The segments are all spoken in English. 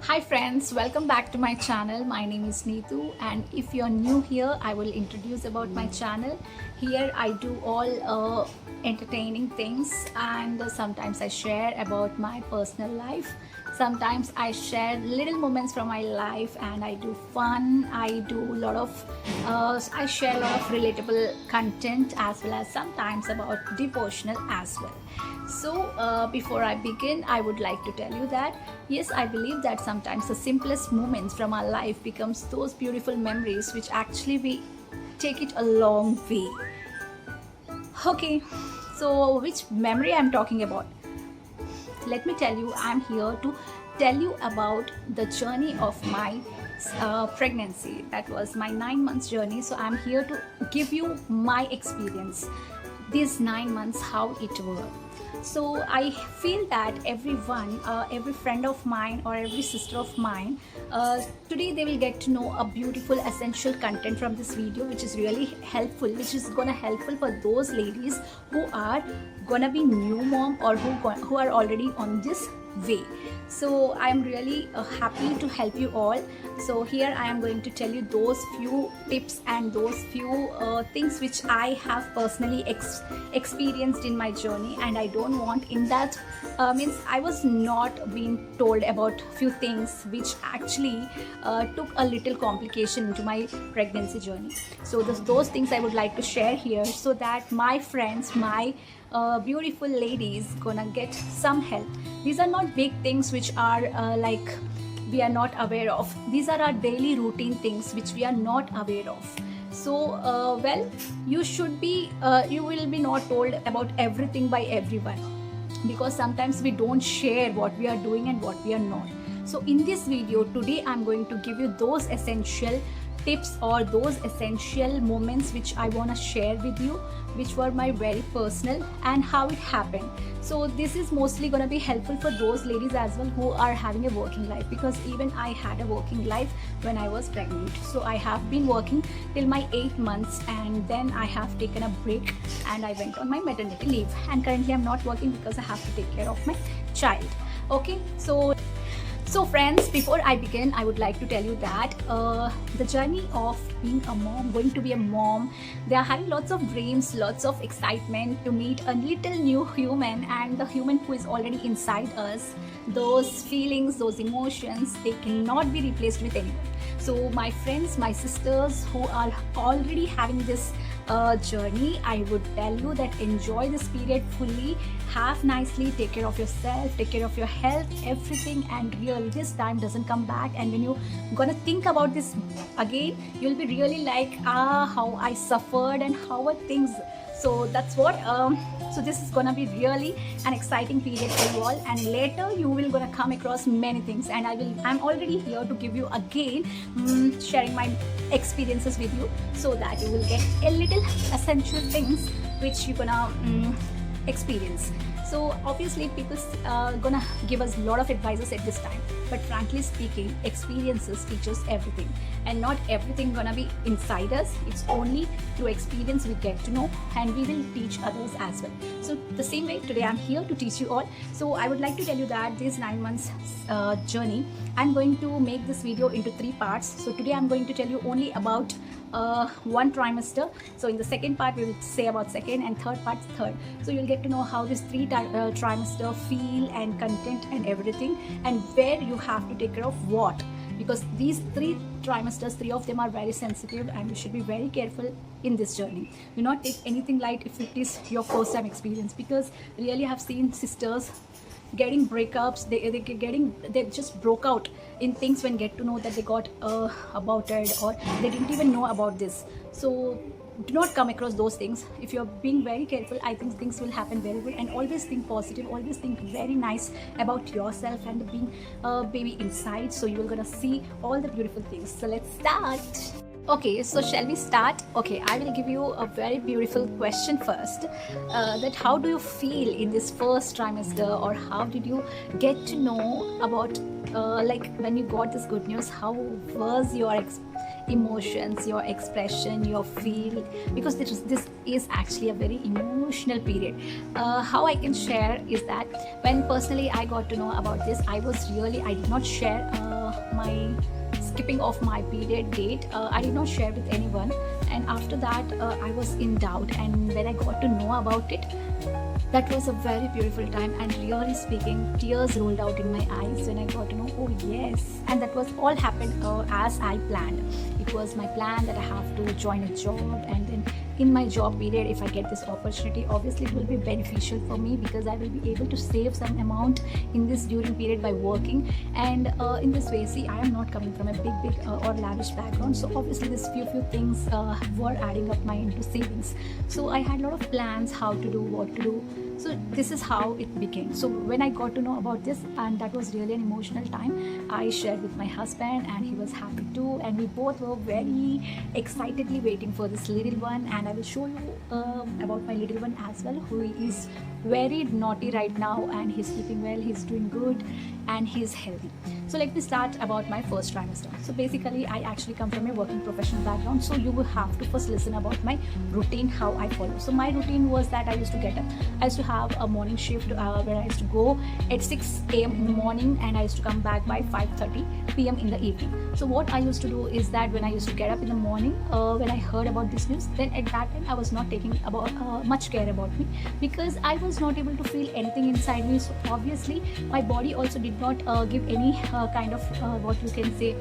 Hi friends, welcome back to my channel. My name is Neetu, and if you're new here, I will introduce about my channel. Here I do all entertaining things, and sometimes I share about my personal life. Sometimes I share little moments from my life, and I do fun. I share a lot of relatable content, as well as sometimes about devotional as well. So, before I begin, I would like to tell you that yes, I believe that sometimes the simplest moments from our life becomes those beautiful memories which actually we take it a long way. Okay, so which memory I'm talking about? Let me tell you, I'm here to tell you about the journey of my pregnancy. That was my 9 months journey. So I'm here to give you my experience these 9 months, how it worked. So I feel that everyone, every friend of mine or every sister of mine, today they will get to know a beautiful essential content from this video, which is really helpful, which is gonna helpful for those ladies who are gonna be new mom or who are already on this way. So I'm really happy to help you all. So here I am going to tell you those few tips and those few things which I have personally experienced in my journey, and I don't want in that means I was not being told about few things which actually took a little complication into my pregnancy journey. So those things I would like to share here, so that my friends, my beautiful ladies gonna get some help. These are not big things which are like we are not aware of. These are our daily routine things which we are not aware of. So well, you will be not told about everything by everyone, because sometimes we don't share what we are doing and what we are not. So in this video today, I'm going to give you those essential tips or those essential moments which I want to share with you, which were my very personal and how it happened. So this is mostly going to be helpful for those ladies as well who are having a working life, because even I had a working life when I was pregnant. So I have been working till my 8 months, and then I have taken a break and I went on my maternity leave, and currently I'm not working because I have to take care of my child. Okay, so friends, before I begin, I would like to tell you that the journey of being a mom, going to be a mom, they are having lots of dreams, lots of excitement to meet a little new human, and the human who is already inside us. Those feelings, those emotions, they cannot be replaced with anyone. So my friends, my sisters who are already having this journey, I would tell you that enjoy this period fully, have nicely, take care of yourself, take care of your health, everything, and really this time doesn't come back. And when you're gonna think about this again, you'll be really like, how I suffered and how are things. So that's what so this is gonna be really an exciting period for you all, and later you will gonna come across many things, and I'm already here to give you again sharing my experiences with you, so that you will get a little essential things which you're gonna experience. So obviously people gonna give us a lot of advices at this time, but frankly speaking, experiences teach us everything, and not everything gonna be inside us. It's only through experience we get to know, and we will teach others as well. So the same way today I'm here to teach you all. So I would like to tell you that this 9 months journey, I'm going to make this video into 3 parts. So today I'm going to tell you only about one trimester. So in the second part we will say about second, and third part third. So you'll get to know how this trimester feel and content and everything, and where you have to take care of what, because these 3 trimesters, 3 of them are very sensitive, and you should be very careful in this journey. Do not take anything light if it is your first time experience, because really I have seen sisters getting breakups, they just broke out in things when get to know that they got aborted, or they didn't even know about this. So do not come across those things. If you're being very careful, I think things will happen very good. And always think positive, always think very nice about yourself and the being baby inside. So you're gonna see all the beautiful things. So let's start. Okay, so shall we start? Okay, I will give you a very beautiful question first. That how do you feel in this first trimester, or how did you get to know about like when you got this good news? How was your emotions, your expression, your feel, because this is actually a very emotional period. How I can share is that when personally I got to know about this, I did not share my skipping of my period date. I did not share with anyone, and after that I was in doubt, and when I got to know about it, that was a very beautiful time, and really speaking, tears rolled out in my eyes when I got to know, oh yes. And that was all happened as I planned. It was my plan that I have to join a job, and then in my job period, if I get this opportunity, obviously it will be beneficial for me, because I will be able to save some amount in this during period by working. And in this way, see, I am not coming from a big or lavish background, so obviously this few things were adding up my into savings. So I had a lot of plans how to do, what to do. So this is how it became. So when I got to know about this, and that was really an emotional time, I shared with my husband, and he was happy too, and we both were very excitedly waiting for this little one. And I will show you about my little one as well, who is very naughty right now, and he's keeping well, he's doing good, and he's healthy. So let me start about my first trimester. So basically, I actually come from a working professional background, so you will have to first listen about my routine, how I follow. So my routine was that I used to get up, I used to have a morning shift where I used to go at 6 a.m. in the morning, and I used to come back by 5:30 p.m. in the evening. So what I used to do is that when I used to get up in the morning, when I heard about this news, then at that time I was not taking about much care about me, because I was not able to feel anything inside me. So obviously my body also did not give any kind of what you can say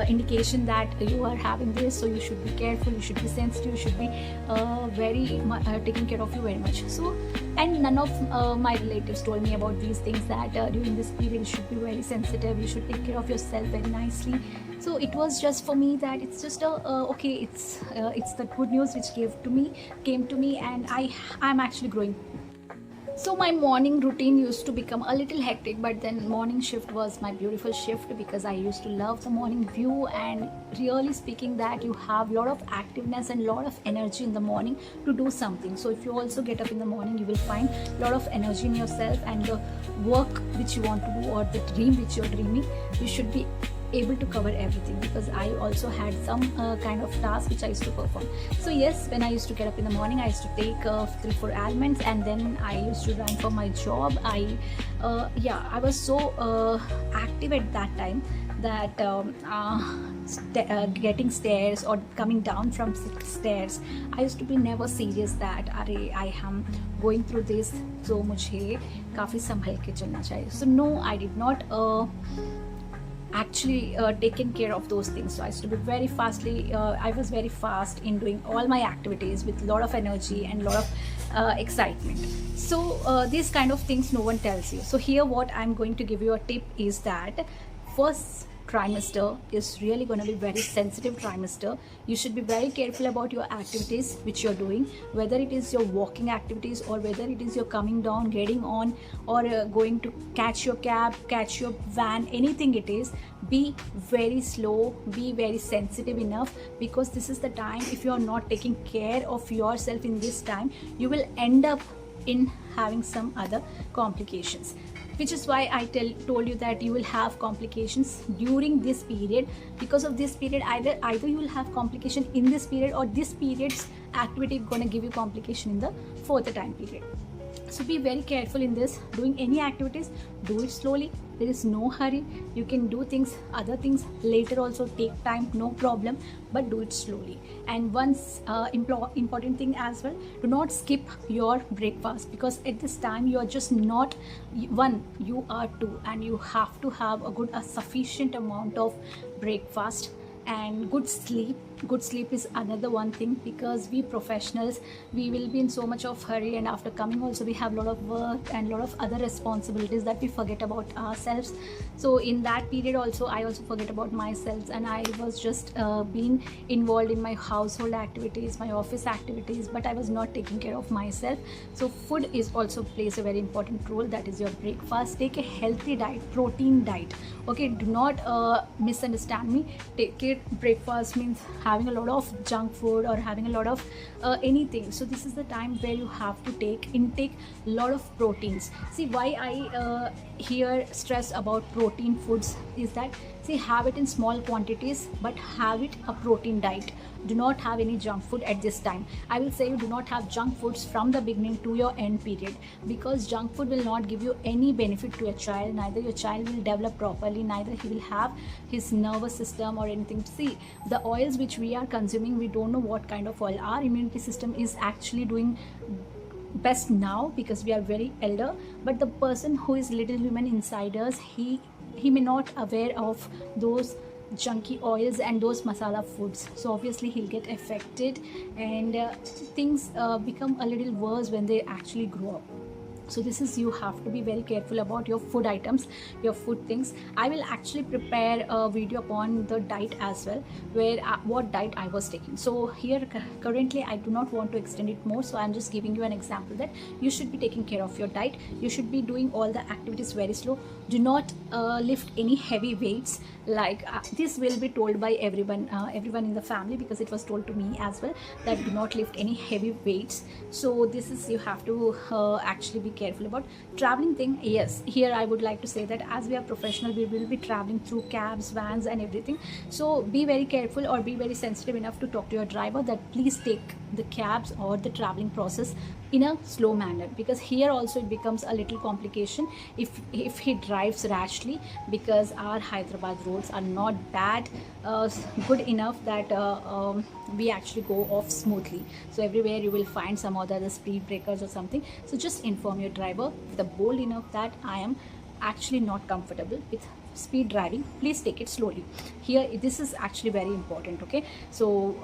indication that you are having this, so you should be careful, you should be sensitive, you should be taking care of you very much. So, and none of my relatives told me about these things, that during this period you should be very sensitive, you should take care of yourself very nicely. So it was just for me that it's just okay, it's the good news which came to me, and I'm actually growing. So my morning routine used to become a little hectic, but then morning shift was my beautiful shift, because I used to love the morning view, and really speaking that you have a lot of activeness and a lot of energy in the morning to do something. So if you also get up in the morning, you will find a lot of energy in yourself, and the work which you want to do or the dream which you're dreaming, you should be able to cover everything, because I also had some kind of task which I used to perform. So yes, when I used to get up in the morning, I used to take 3-4 ailments, and then I used to run for my job. I was so active at that time that getting stairs or coming down from stairs, I used to be never serious that I am going through this, so मुझे काफ़ी संभल के चलना चाहिए. So no, I did not actually taken care of those things. So I used to be very I was very fast in doing all my activities with a lot of energy and a lot of excitement. So these kind of things no one tells you. So here what I'm going to give you a tip is that first trimester is really going to be very sensitive trimester. You should be very careful about your activities which you're doing, whether it is your walking activities or whether it is your coming down, getting on, or going to catch your cab, catch your van, anything it is. Be very slow, be very sensitive enough, because this is the time, if you are not taking care of yourself in this time, you will end up in having some other complications, which is why I told you that you will have complications during this period. Because of this period, either you will have complication in this period, or this period's activity is going to give you complication in the further time period. So be very careful in this. Doing any activities, do it slowly. There is no hurry. You can do other things later also, take time, no problem, but do it slowly. And once important thing as well, do not skip your breakfast, because at this time you are just not one, you are two, and you have to have a sufficient amount of breakfast and good sleep. Good sleep is another one thing, because we professionals, we will be in so much of hurry, and after coming also we have a lot of work and a lot of other responsibilities that we forget about ourselves. So in that period also, I also forget about myself, and I was just being involved in my household activities, my office activities, but I was not taking care of myself. So food is also plays a very important role. That is your breakfast. Take a healthy diet, protein diet. Okay, do not misunderstand me. Take it, breakfast means having a lot of junk food or having a lot of anything. So this is the time where you have to intake a lot of proteins. See, why I here stress about protein foods is that, see, have it in small quantities, but have it a protein diet. Do not have any junk food at this time. I will say you do not have junk foods from the beginning to your end period, because junk food will not give you any benefit to your child. Neither your child will develop properly, neither he will have his nervous system or anything. See, the oils which we are consuming, we don't know what kind of oil. Our immunity system is actually doing best now because we are very elder, but the person who is little human inside us, he may not aware of those junky oils and those masala foods. So obviously he'll get affected, and things become a little worse when they actually grow up. So this is, you have to be very careful about your food items, your food things. I will actually prepare a video upon the diet as well, where what diet I was taking. So here currently I do not want to extend it more, so I'm just giving you an example that you should be taking care of your diet. You should be doing all the activities very slow. Do not lift any heavy weights. Like this will be told by everyone in the family, because it was told to me as well, that do not lift any heavy weights. So this is, you have to actually be careful about traveling thing. Yes, here I would like to say that as we are professional, we will be traveling through cabs, vans and everything. So be very careful, or be very sensitive enough to talk to your driver that please take the cabs or the traveling process in a slow manner, because here also it becomes a little complication if he drives rashly, because our Hyderabad roads are not that good enough that we actually go off smoothly. So everywhere you will find some other speed breakers or something. So just inform your driver with a bold enough that I am actually not comfortable with speed driving, please take it slowly. Here this is actually very important. Okay, so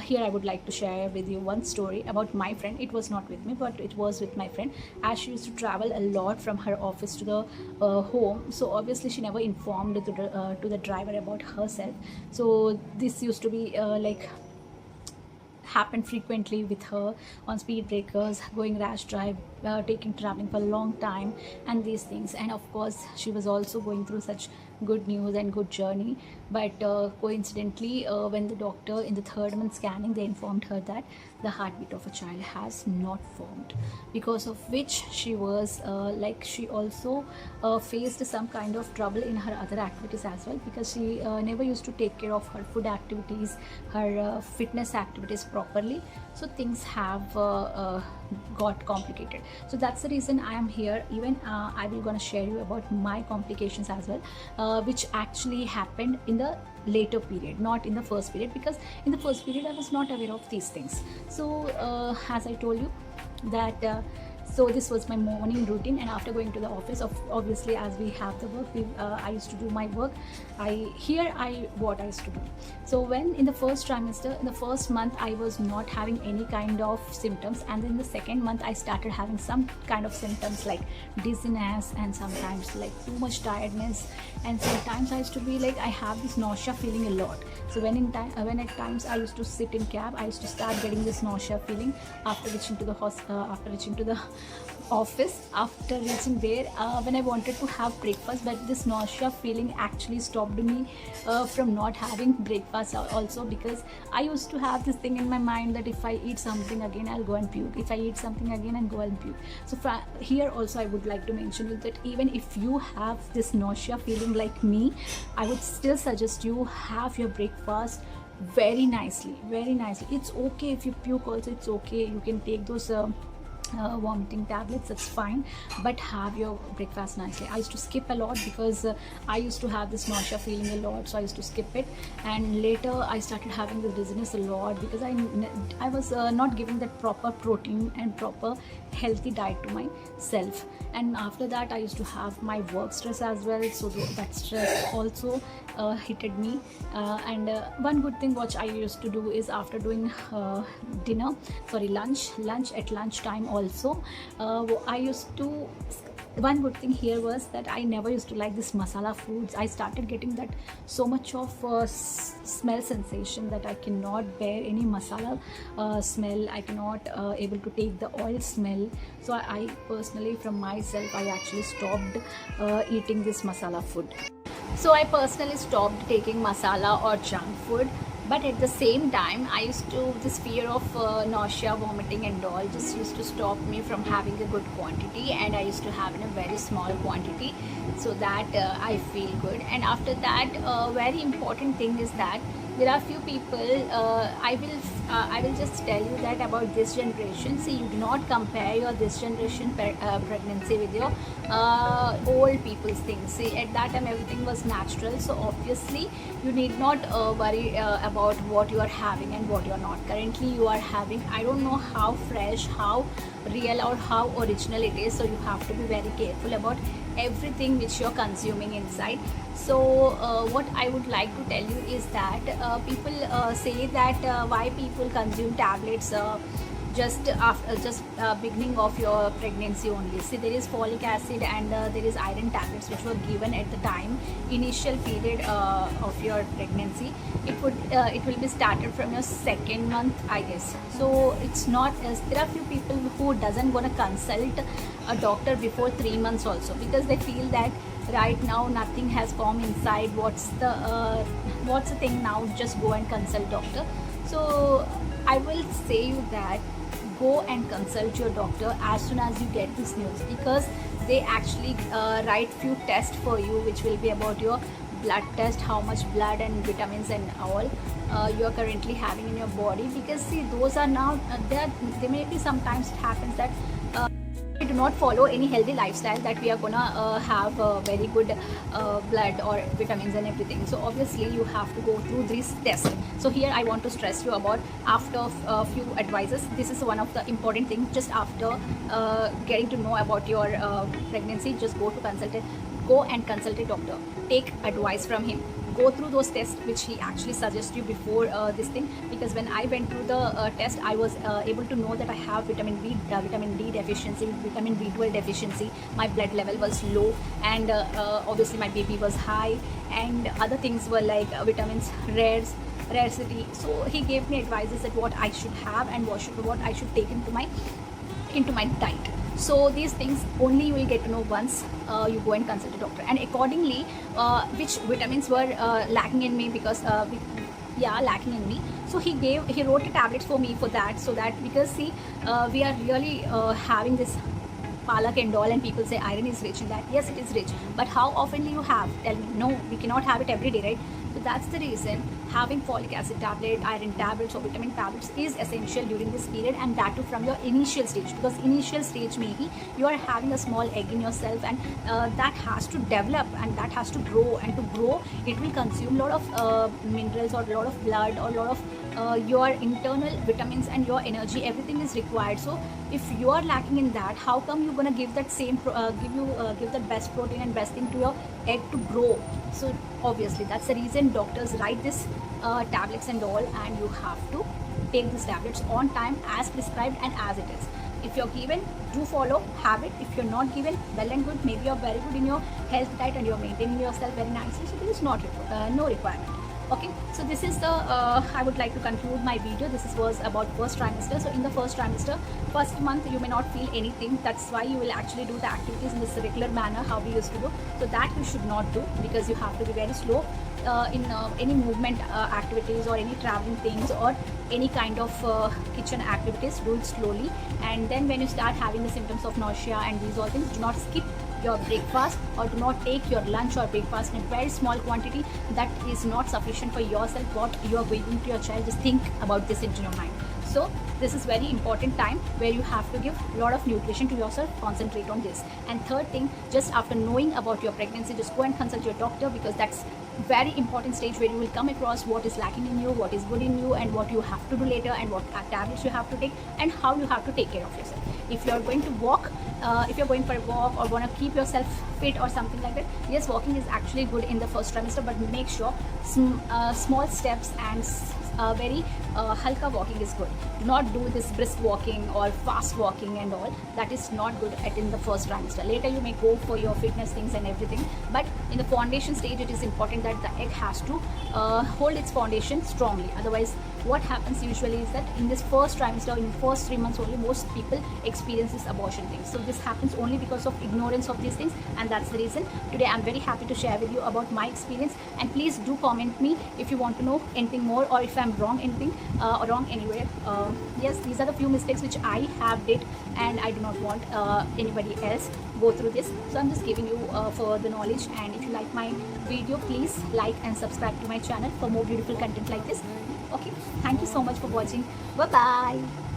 here I would like to share with you one story about my friend. It was not with me, but it was with my friend, as she used to travel a lot from her office to the home. So obviously she never informed to the driver about herself. So this used to be like happened frequently with her, on speed breakers, going rash drive, traveling for a long time, and these things. And of course she was also going through such good news and good journey, but coincidentally when the doctor in the third month scanning, they informed her that the heartbeat of a child has not formed, because of which she was like she also faced some kind of trouble in her other activities as well, because she never used to take care of her food activities, her fitness activities properly. So things have got complicated. So that's the reason I am here. Even I will gonna share you about my complications as well, which actually happened in the later period, not in the first period, because in the first period I was not aware of these things. So as I told you that so this was my morning routine, and after going to the office, obviously as we have the work, I used to do my work. What I used to do. So when in the first trimester, in the first month, I was not having any kind of symptoms, and then the second month I started having some kind of symptoms like dizziness, and sometimes like too much tiredness, and sometimes I used to be like I have this nausea feeling a lot. So when at times I used to sit in cab, I used to start getting this nausea feeling after reaching to the office. After reaching there, when I wanted to have breakfast, but this nausea feeling actually stopped me from not having breakfast also, because I used to have this thing in my mind that if I eat something again, I'll go and puke. If I eat something again, and go and puke. So here also I would like to mention you that even if you have this nausea feeling like me, I would still suggest you have your breakfast very nicely. It's okay if you puke also, it's okay, you can take those vomiting tablets, that's fine, but have your breakfast nicely. I used to skip a lot because I used to have this nausea feeling a lot, so I used to skip it. And later I started having the dizziness a lot, because I was not giving that proper protein and proper healthy diet to myself. And after that I used to have my work stress as well, so that stress also hit me. And one good thing which I used to do is, after doing lunch at lunchtime also, I used to, one good thing here was that I never used to like this masala foods. I started getting that so much of smell sensation that I cannot bear any masala smell. I cannot able to take the oil smell. So I personally, from myself, I actually stopped eating this masala food. So I personally stopped taking masala or junk food, but at the same time I used to, this fear of nausea, vomiting and all just used to stop me from having a good quantity, and I used to have in a very small quantity so that I feel good. And after that, very important thing is that there are few people, I will just tell you that about this generation. See, you do not compare your this generation pregnancy with your old people's things. See, at that time everything was natural, so obviously you need not worry about what you are having and what you are not. Currently you are having, I don't know how fresh, how real or how original it is, so you have to be very careful about everything which you're consuming inside. So what I would like to tell you is that people say that why people consume tablets just after, beginning of your pregnancy only. See, there is folic acid and there is iron tablets which were given at the time initial period of your pregnancy. It will be started from your second month, I guess. So it's not as, there are few people who doesn't gonna consult a doctor before 3 months also, because they feel that right now nothing has formed inside, what's the thing now, just go and consult doctor. So I will say you that go and consult your doctor as soon as you get this news, because they actually write few tests for you, which will be about your blood test, how much blood and vitamins and all you are currently having in your body. Because see, those are now there may be, sometimes it happens that we do not follow any healthy lifestyle, that we are gonna have very good blood or vitamins and everything. So obviously you have to go through these tests. So here I want to stress you about, after a few advices, this is one of the important things. Just after getting to know about your pregnancy, just go and consult a doctor, take advice from him, go through those tests which he actually suggests you before this thing. Because when I went through the test, I was able to know that I have vitamin D deficiency, vitamin B12 deficiency, my blood level was low, and obviously my BP was high, and other things were like vitamins rarity. So he gave me advices that what I should have and what I should take into my diet. So these things only you will get to know once you go and consult a doctor. And accordingly, which vitamins were lacking in me, because lacking in me, so he wrote the tablets for me for that. So that, because see, we are really having this palak and all, and people say iron is rich in that. Yes, it is rich, but how often do you have? Tell me. No, we cannot have it every day, right? So that's the reason having folic acid tablet, iron tablets or vitamin tablets is essential during this period, and that too from your initial stage. Because initial stage, maybe you are having a small egg in yourself, and that has to develop and that has to grow, and to grow it will consume a lot of minerals or a lot of blood or a lot of your internal vitamins and your energy, everything is required. So if you are lacking in that, how come you're gonna give that same give that best protein and best thing to your egg to grow? So obviously that's the reason doctors write this tablets and all, and you have to take these tablets on time as prescribed and as it is. If you're given, do follow, have it. If you're not given, well and good, maybe you're very good in your health diet and you're maintaining yourself very nicely, so there is no requirement. Okay, so this is the I would like to conclude my video. This was about first trimester. So in the first trimester, first month, you may not feel anything. That's why you will actually do the activities in this regular manner how we used to do. So that you should not do, because you have to be very slow in any movement activities or any traveling things or any kind of kitchen activities. Do it slowly, and then when you start having the symptoms of nausea and these all things, do not skip your breakfast or do not take your lunch or breakfast in a very small quantity. That is not sufficient for yourself. What you are going to your child, just think about this into your mind. So this is very important time where you have to give a lot of nutrition to yourself, concentrate on this. And third thing, just after knowing about your pregnancy, just go and consult your doctor, because that's very important stage where you will come across what is lacking in you, what is good in you, and what you have to do later, and what tablets you have to take, and how you have to take care of yourself. If you are going to walk, if you're going for a walk or want to keep yourself fit or something like that, yes, walking is actually good in the first trimester, but make sure small steps and very halka walking is good. Do not do this brisk walking or fast walking and all. That is not good in the first trimester. Later you may go for your fitness things and everything, but in the foundation stage it is important that the egg has to hold its foundation strongly. Otherwise what happens usually is that in this first trimester, in first 3 months only, most people experience this abortion thing. So this happens only because of ignorance of these things, and that's the reason. Today I'm very happy to share with you about my experience, and please do comment me if you want to know anything more, or if I'm wrong anything or wrong anywhere. Yes, these are the few mistakes which I have did, and I do not want anybody else go through this. So I'm just giving you for the knowledge, and if you like my video, please like and subscribe to my channel for more beautiful content like this. Okay, thank you so much for watching. Bye bye.